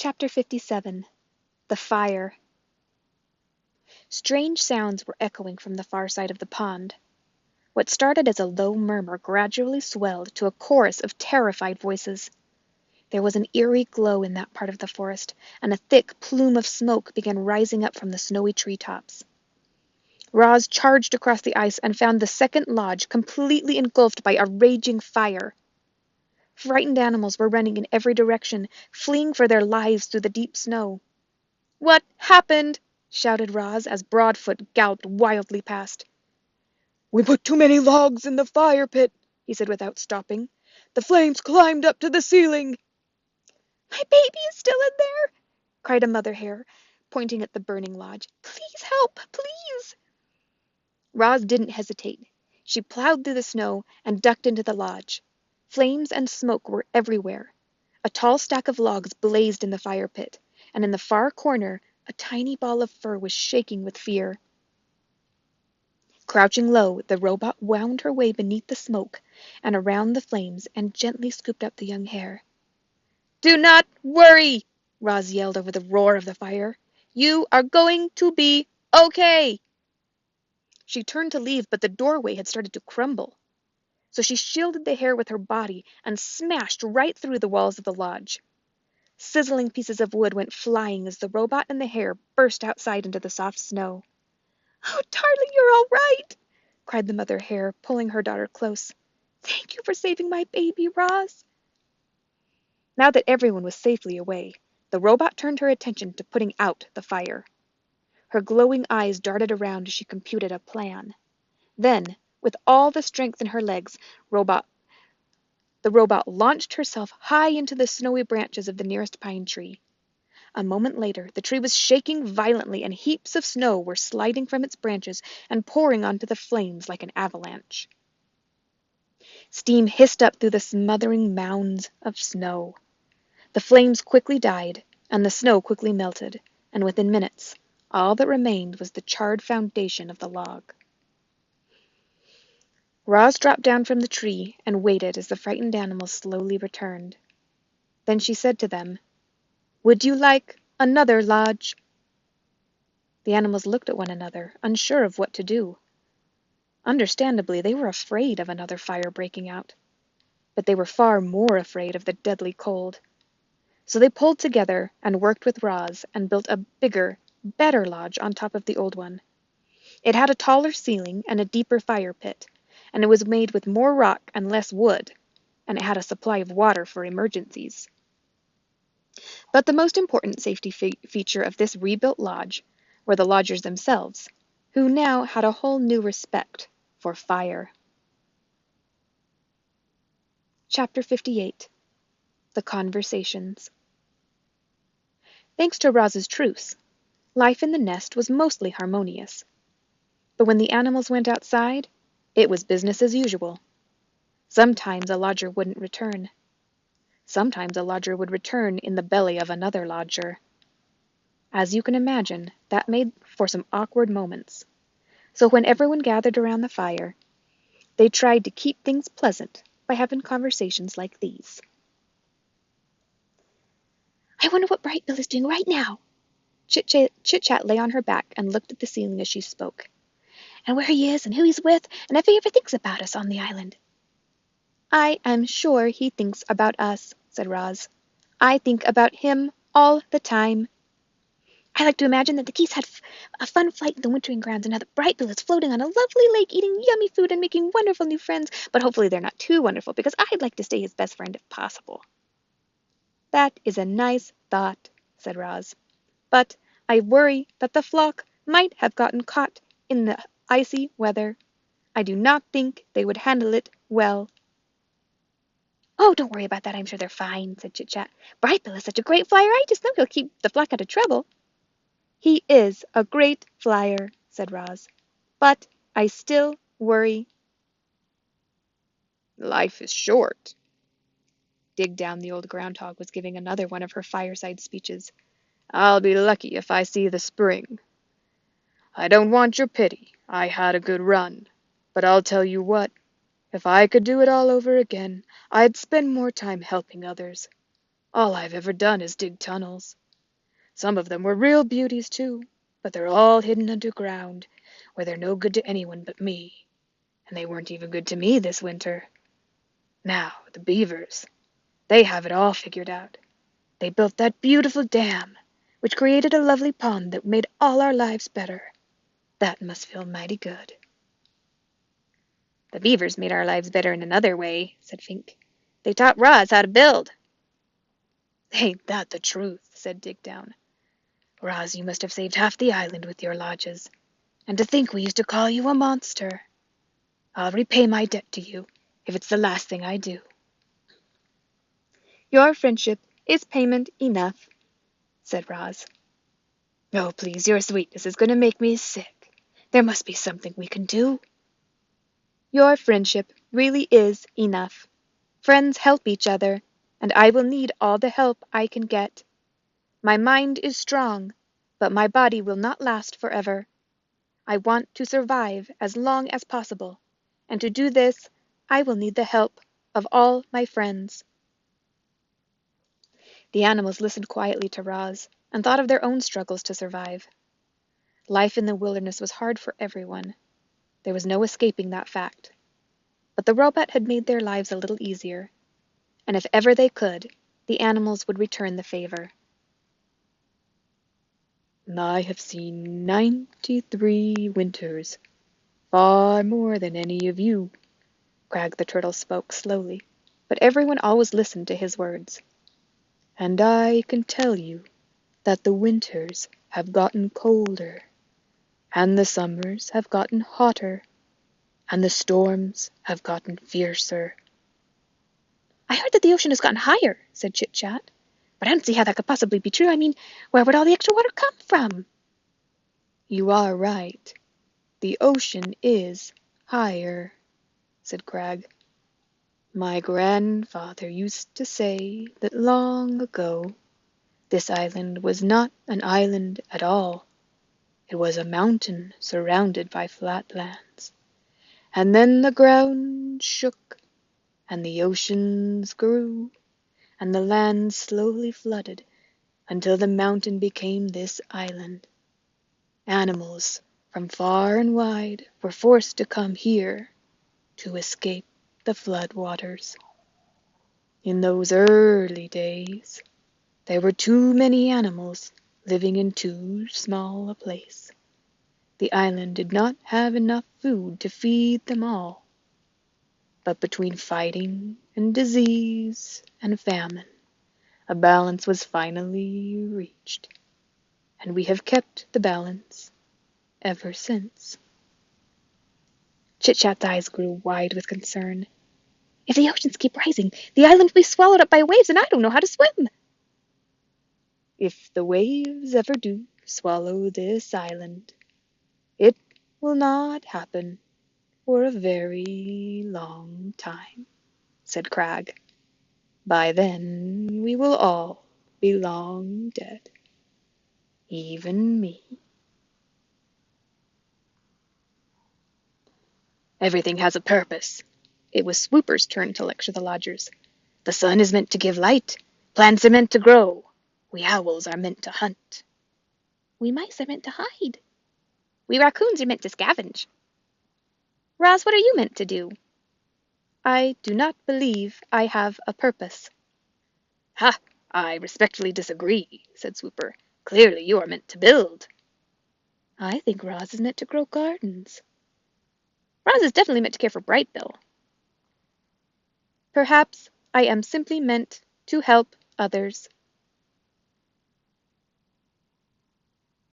Chapter 57. The Fire. Strange sounds were echoing from the far side of the pond. What started as a low murmur gradually swelled to a chorus of terrified voices. There was an eerie glow in that part of the forest, and a thick plume of smoke began rising up from the snowy treetops. Roz charged across the ice and found the second lodge completely engulfed by a raging fire. Frightened animals were running in every direction, fleeing for their lives through the deep snow. "What happened?" shouted Roz as Broadfoot galloped wildly past. "We put too many logs in the fire pit," he said without stopping. "The flames climbed up to the ceiling." "My baby is still in there!" cried a mother hare, pointing at the burning lodge. "Please help, please!" Roz didn't hesitate. She plowed through the snow and ducked into the lodge. Flames and smoke were everywhere. A tall stack of logs blazed in the fire pit, and in the far corner a tiny ball of fur was shaking with fear. Crouching low, the robot wound her way beneath the smoke and around the flames and gently scooped up the young hare. "Do not worry!" Roz yelled over the roar of the fire. "You are going to be okay!" She turned to leave, but the doorway had started to crumble. So she shielded the hare with her body and smashed right through the walls of the lodge. Sizzling pieces of wood went flying as the robot and the hare burst outside into the soft snow. "Oh, darling, you're all right!" cried the mother hare, pulling her daughter close. "Thank you for saving my baby, Roz." Now that everyone was safely away, the robot turned her attention to putting out the fire. Her glowing eyes darted around as she computed a plan. Then, with all the strength in her legs, the robot launched herself high into the snowy branches of the nearest pine tree. A moment later, the tree was shaking violently, and heaps of snow were sliding from its branches and pouring onto the flames like an avalanche. Steam hissed up through the smothering mounds of snow. The flames quickly died, and the snow quickly melted, and within minutes, all that remained was the charred foundation of the log. Roz dropped down from the tree and waited as the frightened animals slowly returned. Then she said to them, "Would you like another lodge?" The animals looked at one another, unsure of what to do. Understandably, they were afraid of another fire breaking out. But they were far more afraid of the deadly cold. So they pulled together and worked with Roz and built a bigger, better lodge on top of the old one. It had a taller ceiling and a deeper fire pit, and it was made with more rock and less wood, and it had a supply of water for emergencies. But the most important safety feature of this rebuilt lodge were the lodgers themselves, who now had a whole new respect for fire. Chapter 58. The Conversations. Thanks to Roz's truce, life in the nest was mostly harmonious. But when the animals went outside, it was business as usual. Sometimes a lodger wouldn't return. Sometimes a lodger would return in the belly of another lodger. As you can imagine, that made for some awkward moments. So when everyone gathered around the fire, they tried to keep things pleasant by having conversations like these. "I wonder what Brightbill is doing right now." Chit-Chat lay on her back and looked at the ceiling as she spoke. "And where he is and who he's with, and if he ever thinks about us on the island." "I am sure he thinks about us," said Roz. "I think about him all the time. I like to imagine that the geese had a fun flight in the wintering grounds, and now that Brightbill is floating on a lovely lake eating yummy food and making wonderful new friends, but hopefully they're not too wonderful because I'd like to stay his best friend if possible." "That is a nice thought," said Roz. "But I worry that the flock might have gotten caught in the icy weather. I do not think they would handle it well." "Oh, don't worry about that. I'm sure they're fine," said Chit-Chat. "Brightbill is such a great flyer, I just know he'll keep the flock out of trouble." "He is a great flyer," said Roz. "But I still worry." "Life is short." Dig Down the old groundhog was giving another one of her fireside speeches. "I'll be lucky if I see the spring. I don't want your pity. I had a good run. But I'll tell you what, if I could do it all over again, I'd spend more time helping others. All I've ever done is dig tunnels. Some of them were real beauties, too, but they're all hidden underground, where they're no good to anyone but me. And they weren't even good to me this winter. Now, the beavers, they have it all figured out. They built that beautiful dam, which created a lovely pond that made all our lives better. That must feel mighty good. The beavers made our lives better in another way, said Fink. They taught Roz how to build. Ain't that the truth, said Digdown. Roz, you must have saved half the island with your lodges. And to think we used to call you a monster. I'll repay my debt to you, if it's the last thing I do. Your friendship is payment enough, said Roz. Oh, please, your sweetness is going to make me sick. There must be something we can do. Your friendship really is enough. Friends help each other, and I will need all the help I can get. My mind is strong, but my body will not last forever. I want to survive as long as possible, and to do this, I will need the help of all my friends. The animals listened quietly to Roz and thought of their own struggles to survive. Life in the wilderness was hard for everyone. There was no escaping that fact. But the robot had made their lives a little easier, and if ever they could, the animals would return the favor. I have seen 93 winters, far more than any of you. Crag the turtle spoke slowly, but everyone always listened to his words. And I can tell you that the winters have gotten colder, and the summers have gotten hotter, and the storms have gotten fiercer. I heard that the ocean has gotten higher, said Chit Chat. But I don't see how that could possibly be true. I mean, where would all the extra water come from? You are right. The ocean is higher, said Crag. My grandfather used to say that long ago this island was not an island at all. It was a mountain surrounded by flat lands. And then the ground shook, and the oceans grew, and the land slowly flooded until the mountain became this island. Animals from far and wide were forced to come here to escape the flood waters. In those early days, there were too many animals living in too small a place. The island did not have enough food to feed them all. But between fighting and disease and famine, a balance was finally reached, and we have kept the balance ever since. Chit Chat's eyes grew wide with concern. If the oceans keep rising, the island will be swallowed up by waves, and I don't know how to swim. If the waves ever do swallow this island, it will not happen for a very long time, said Crag. By then we will all be long dead, even me. Everything has a purpose. It was Swooper's turn to lecture the lodgers. The sun is meant to give light. Plants are meant to grow. We owls are meant to hunt. We mice are meant to hide. We raccoons are meant to scavenge. Roz, what are you meant to do? I do not believe I have a purpose. Ha! I respectfully disagree, said Swooper. Clearly you are meant to build. I think Roz is meant to grow gardens. Roz is definitely meant to care for Brightbill. Perhaps I am simply meant to help others,